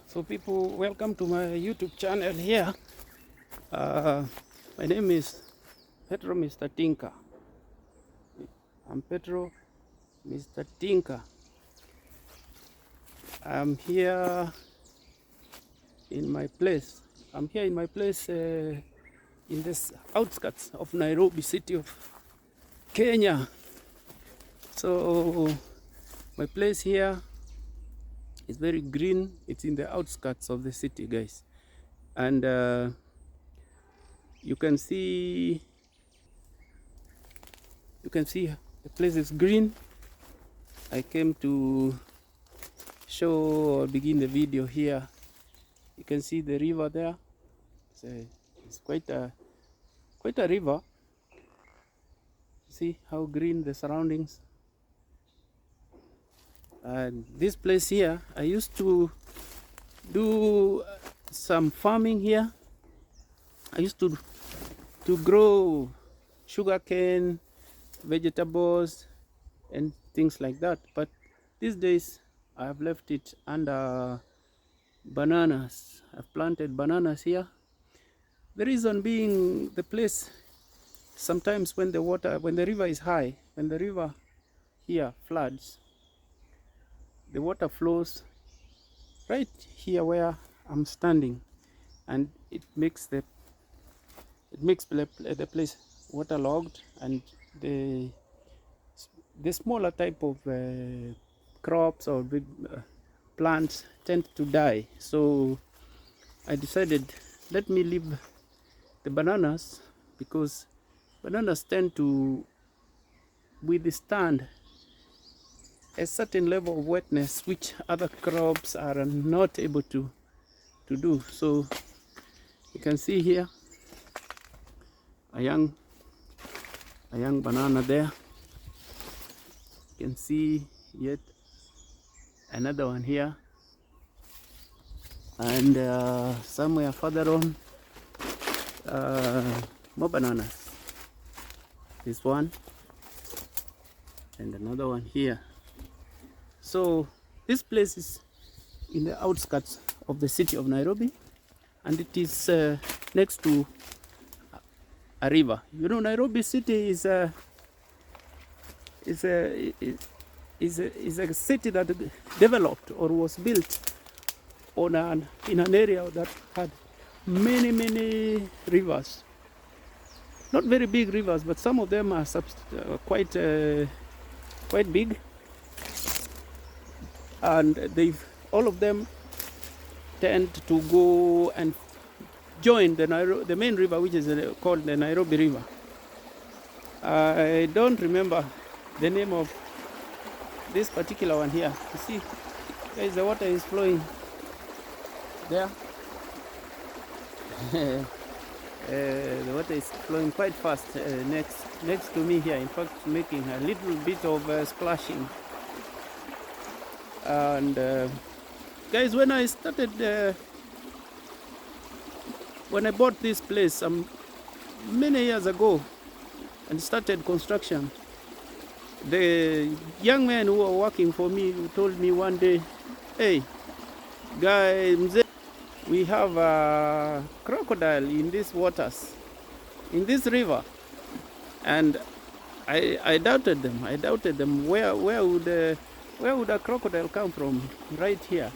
So people, welcome to my YouTube channel here. My name is Petro Mr. Tinker. I'm Petro Mr. Tinker. I'm here in my place. In this outskirts of Nairobi, city of Kenya. So my place here is very green. It's in the outskirts of the city, guys. And you can see the place is green. I came to show or begin the video here. You can see the river there. It's quite a river. See how green the surroundings. And this place here, I used to do some farming here. I used to grow sugarcane, vegetables, and things like that. But these days, I have left it under bananas. I've planted bananas here. The reason being, the place, sometimes when the river is high, when the river here floods, the water flows right here where I'm standing, and it makes the place waterlogged, and the smaller type of crops or big plants tend to die. So I decided, let me leave the bananas, because bananas tend to withstand a certain level of wetness which other crops are not able to do. So you can see here a young banana there. You can see yet another one here, and somewhere further on more bananas. This one and another one here. So this place is in the outskirts of the city of Nairobi, and it is next to a river. You know, Nairobi city is a city that developed or was built in an area that had many rivers. Not very big rivers, but some of them are quite big, and all of them tend to go and join the main river, which is called the Nairobi River. I don't remember the name of this particular one here. You see, guys, the water is flowing there. The water is flowing quite fast next to me here. In fact, making a little bit of splashing. And guys, when I bought this place many years ago and started construction, the young men who were working for me told me one day, "Hey, guy, we have a crocodile in these waters, in this river." And I doubted them. Where would a crocodile come from right here?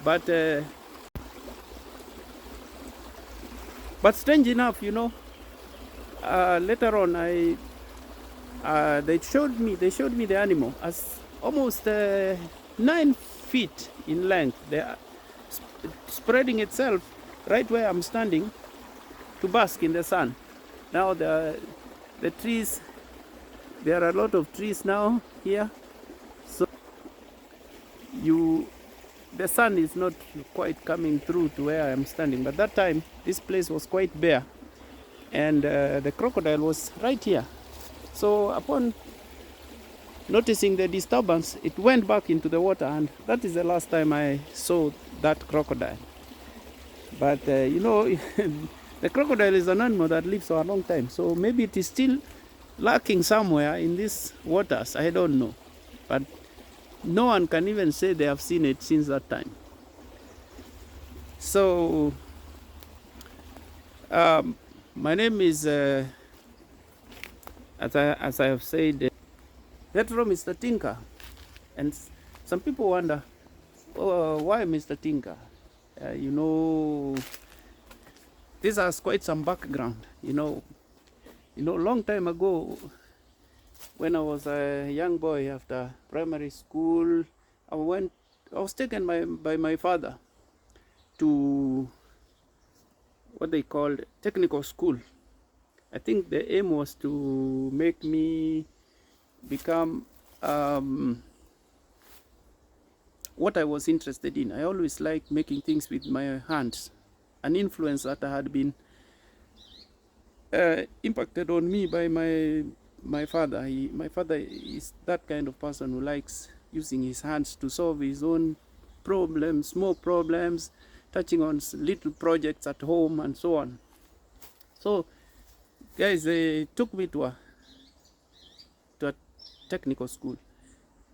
But strange enough, you know, later on they showed me the animal as almost 9 feet in length. They are spreading itself right where I'm standing to bask in the sun. Now the trees, there are a lot of trees now here, so the sun is not quite coming through to where I am standing. But that time this place was quite bare, and the crocodile was right here. So upon noticing the disturbance, it went back into the water, and that is the last time I saw that crocodile. But you know, the crocodile is an animal that lives for a long time, so maybe it is still lurking somewhere in these waters. I don't know, but no one can even say they have seen it since that time. So um, my name is, as I have said, Petro Mr. Tinker. And some people wonder, oh, why Mr. Tinker? You know, this has quite some background. Long time ago, when I was a young boy after primary school, I was taken by my father to what they called technical school. I think the aim was to make me become what I was interested in. I always liked making things with my hands, an influence that had been impacted on me by my father. My father is that kind of person who likes using his hands to solve his own problems, small problems, touching on little projects at home and so on. So, guys, they took me to a technical school,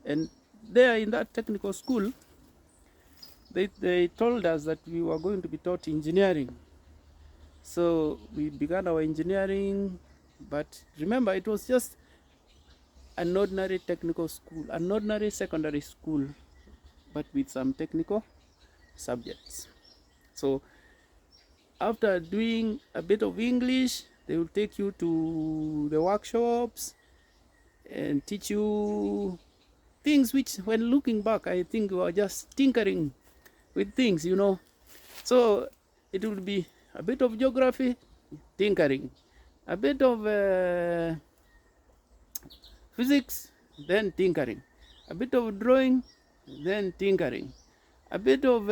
and there in that technical school, they told us that we were going to be taught engineering. So we began our engineering, but remember, it was just an ordinary technical school, an ordinary secondary school, but with some technical subjects. So after doing a bit of English, they will take you to the workshops and teach you things which, when looking back, I think were just tinkering with things, So it will be a bit of geography, tinkering, a bit of physics, then tinkering, a bit of drawing, then tinkering, a bit of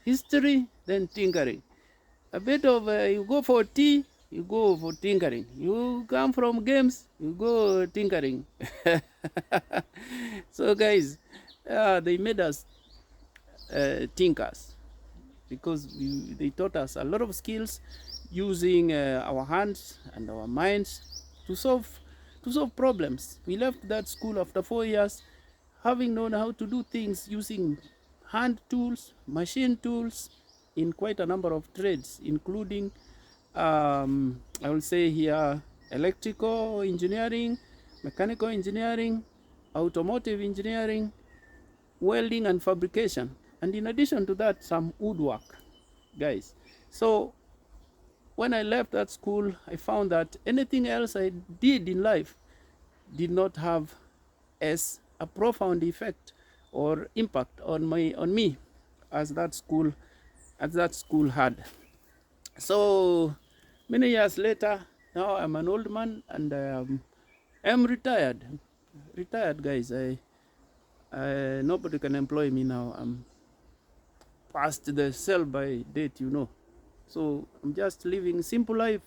history, then tinkering, a bit of you go for tea, you go for tinkering, you come from games, you go tinkering. So guys, they made us thinkers, because they taught us a lot of skills using our hands and our minds to solve problems. We left that school after 4 years, having known how to do things using hand tools, machine tools, in quite a number of trades, including, I will say here, electrical engineering, mechanical engineering, automotive engineering, welding and fabrication. And in addition to that, some woodwork, guys. So when I left that school, I found that anything else I did in life did not have as a profound effect or impact on me as that school had. So many years later, now I'm an old man, and I'm retired, guys. Nobody can employ me now. I'm past the sell by date, So I'm just living simple life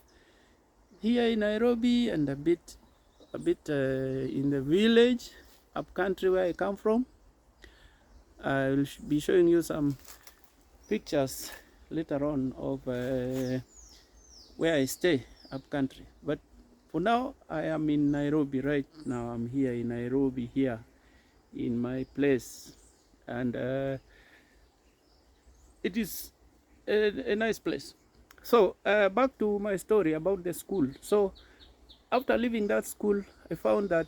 here in Nairobi, and a bit in the village, up country where I come from. I will be showing you some pictures later on of where I stay up country. But for now, I am in Nairobi right now. I'm here in Nairobi, here in my place, and it is a nice place. So back to my story about the school. So after leaving that school, I found that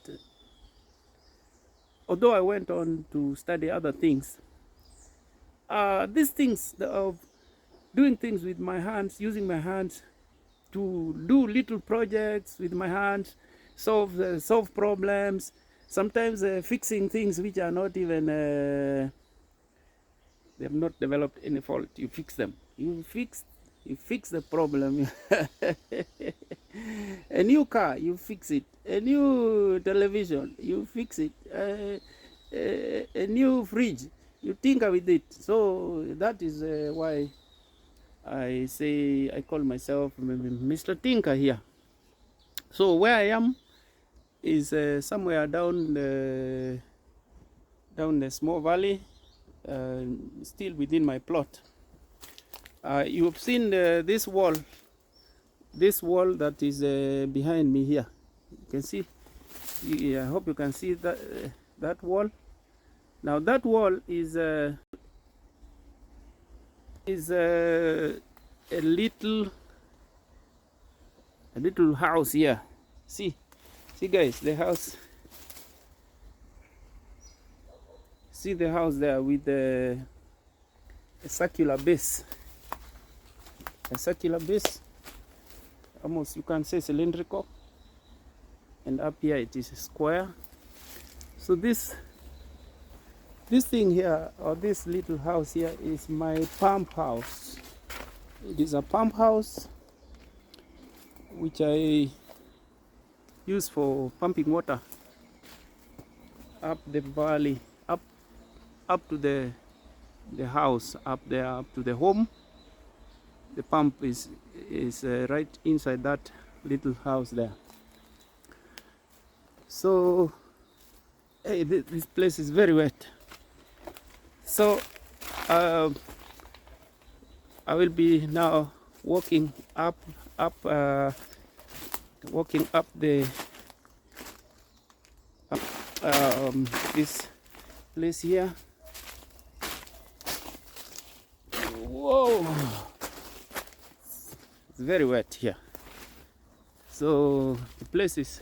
although I went on to study other things, these things of doing things with my hands, using my hands to do little projects with my hands, solve problems, sometimes fixing things which are not even they have not developed any fault. You fix them. You fix the problem. A new car, you fix it. A new television, you fix it. A new fridge, you tinker with it. So that is why I call myself Mr. Tinker here. So where I am is somewhere down the small valley, still within my plot. You have seen this wall that is behind me here. You can see. I hope you can see that wall. Now that wall is Is a little house here. See guys, the house. See the house there with a circular base. A circular base, almost you can say cylindrical, and up here it is square. So this thing here, or this little house here, is my pump house. It is a pump house which I use for pumping water up the valley, up to the house, up there, up to the home. The pump is right inside that little house there. So hey, this place is very wet. So I will be now walking up this place here. Whoa, it's very wet here. So the place is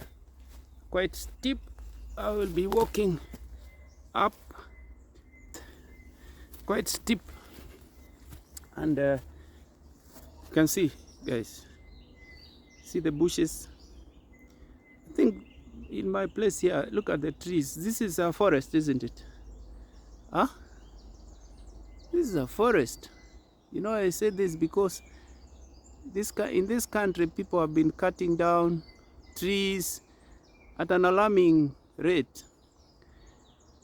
quite steep. I will be walking up quite steep, and you can see, guys, see the bushes. I think in my place here, look at the trees. This is a forest, isn't it? Huh? This is a forest. You know, I say this because in this country people have been cutting down trees at an alarming rate,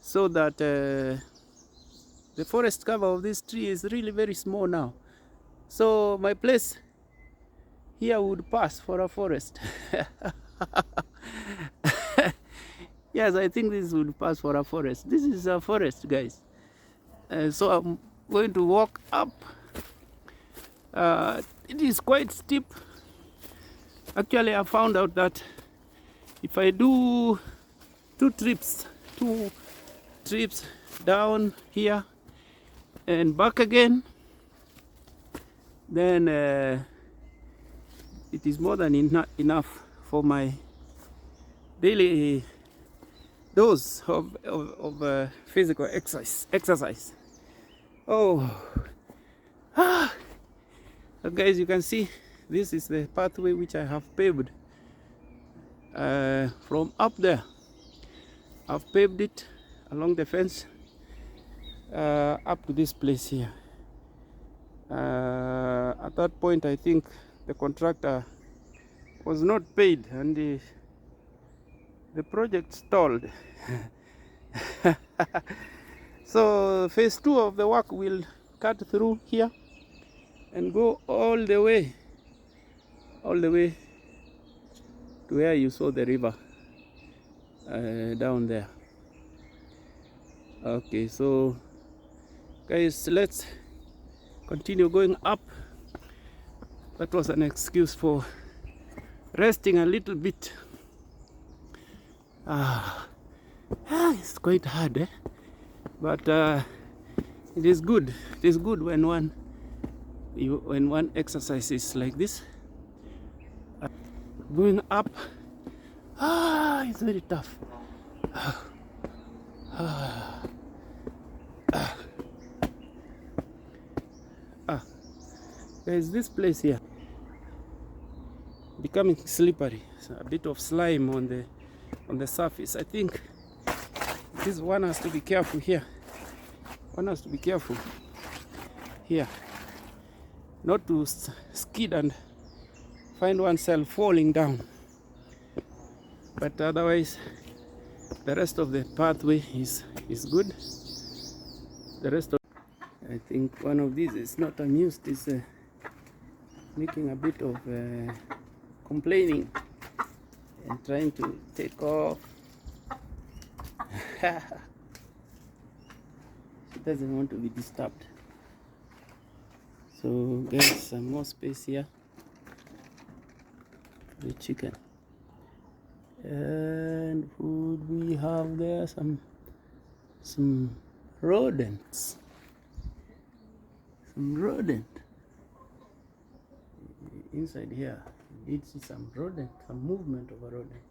so that the forest cover of this tree is really very small now. So my place here would pass for a forest. Yes, I think this would pass for a forest. This is a forest, guys. So I'm going to walk up. It is quite steep. Actually, I found out that if I do two trips down here and back again, then it is more than enough for my daily dose of physical exercise. Oh, guys, you can see this is the pathway which I have paved from up there. I've paved it along the fence up to this place here. At that point, I think the contractor was not paid, and the project stalled. So phase 2 of the work will cut through here and go all the way to where you saw the river down there. Okay, so guys, let's continue going up. That was an excuse for resting a little bit. It's quite hard, eh? But it is good. It is good when one exercises like this. Going up, it's very tough. There's this place here becoming slippery. So a bit of slime on the surface. I think this one has to be careful here. One has to be careful here, not to skid and find oneself falling down. But otherwise, the rest of the pathway is good. The rest of, I think one of these is not amused, is making a bit of complaining and trying to take off. She doesn't want to be disturbed. So guys, some more space here for the chicken. And food we have there, some rodents. some rodent inside here. You did see some rodent, some movement of a rodent.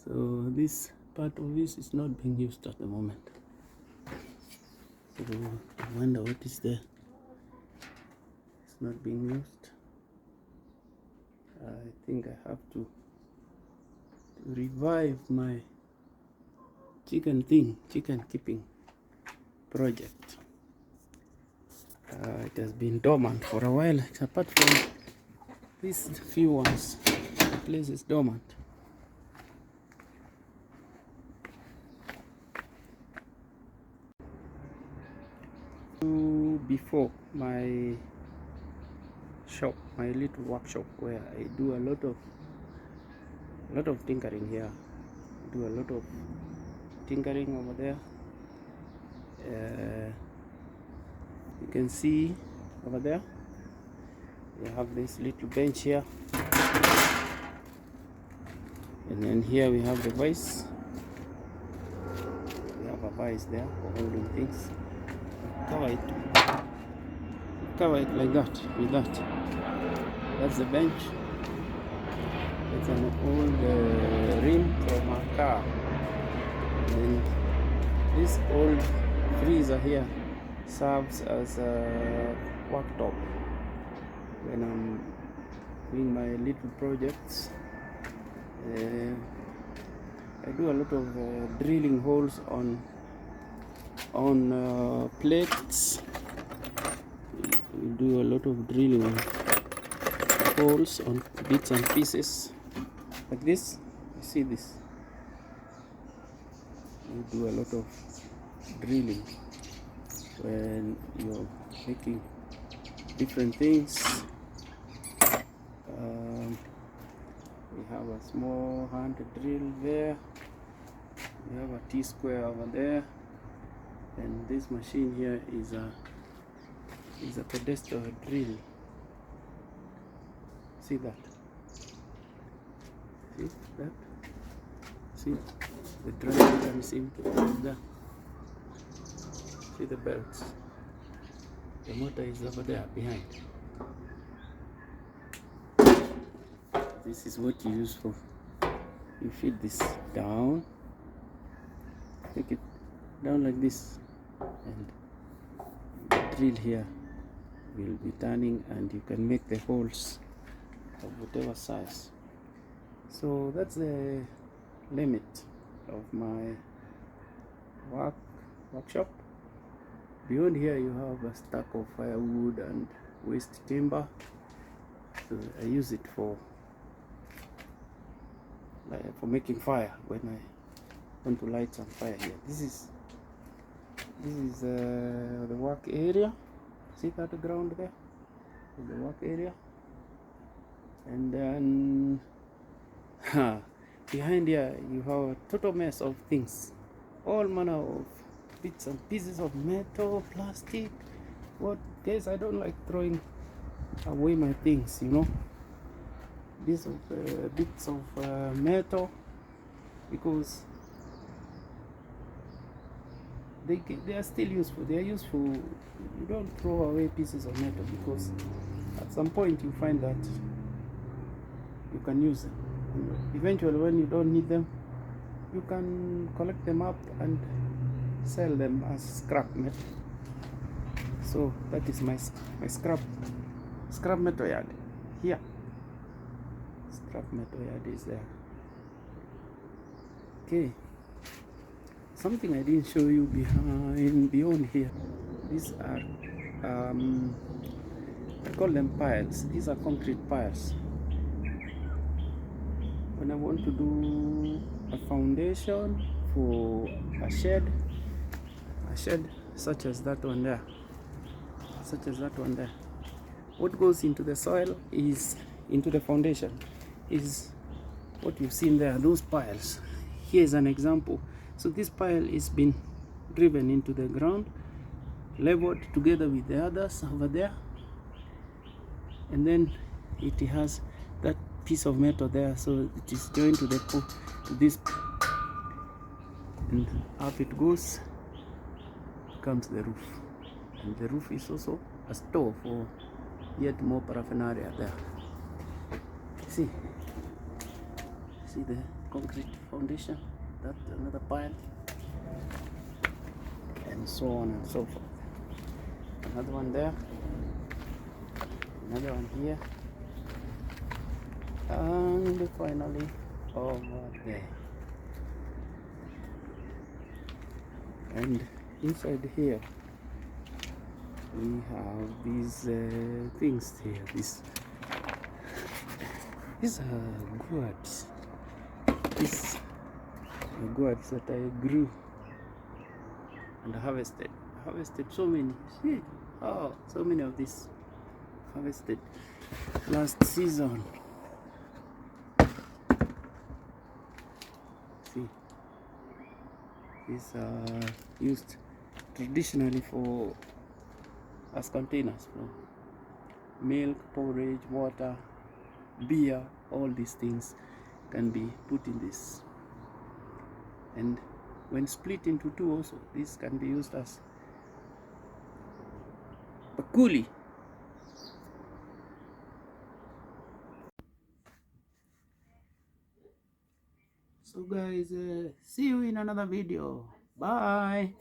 So this part of this is not being used at the moment. So I wonder what is there. It's not being used. I think I have to revive my chicken keeping project. It has been dormant for a while. Apart from these few ones, the place is dormant. Before my shop, my little workshop, where I do a lot of tinkering here. I do a lot of tinkering over there. You can see over there we have this little bench here, and then here we have the vise. We have a vise there for holding things. Cover it like that, with that. That's the bench. It's an old rim from a car. And this old freezer here serves as a worktop when I'm doing my little projects. I do a lot of drilling holes on plates. We do a lot of drilling on holes on bits and pieces like this. You see this? We do a lot of drilling when you're making different things. We have a small hand drill there. We have a T-square over there, and this machine here is a pedestal drill. See that? See that? See the drill comes into there. See the belts. The motor is over there behind. This is what you use for. You feed this down. Take it down like this, and the drill here will be turning, and you can make the holes of whatever size. So that's the limit of my workshop. Beyond here you have a stack of firewood and waste timber. So I use it for making fire when I want to light some fire here. This is the work area. See that ground there? The work area. And then behind here you have a total mess of things, all manner of bits and pieces of metal, plastic. What guys, I don't like throwing away my things, you know, these bits of metal, because they are still useful. They are useful. You don't throw away pieces of metal, because at some point you find that you can use them. Eventually, when you don't need them, you can collect them up and sell them as scrap metal. So that is my scrap metal yard here. Scrap metal yard is there. Okay, something I didn't show you beyond here. These are I call them piles. These are concrete piles. When I want to do a foundation for a shed such as that one there, what goes into the soil is into the foundation is what you've seen there, those piles. Here is an example. So this pile is been driven into the ground, leveled together with the others over there, and then it has that piece of metal there, so it is joined to this, and up it goes, comes the roof, and the roof is also a store for yet more paraphernalia there. See the concrete foundation, that's another pile, and so on and so forth. Another one there, another one here, and finally over there. And inside here we have these things here. These are gourds. These are gourds that I grew and harvested. So many. See? Oh, so many of these harvested last season. See, these are used traditionally for as containers for milk, porridge, water, beer. All these things can be put in this, and when split into two also, this can be used as bakuli. So guys, see you in another video. Bye.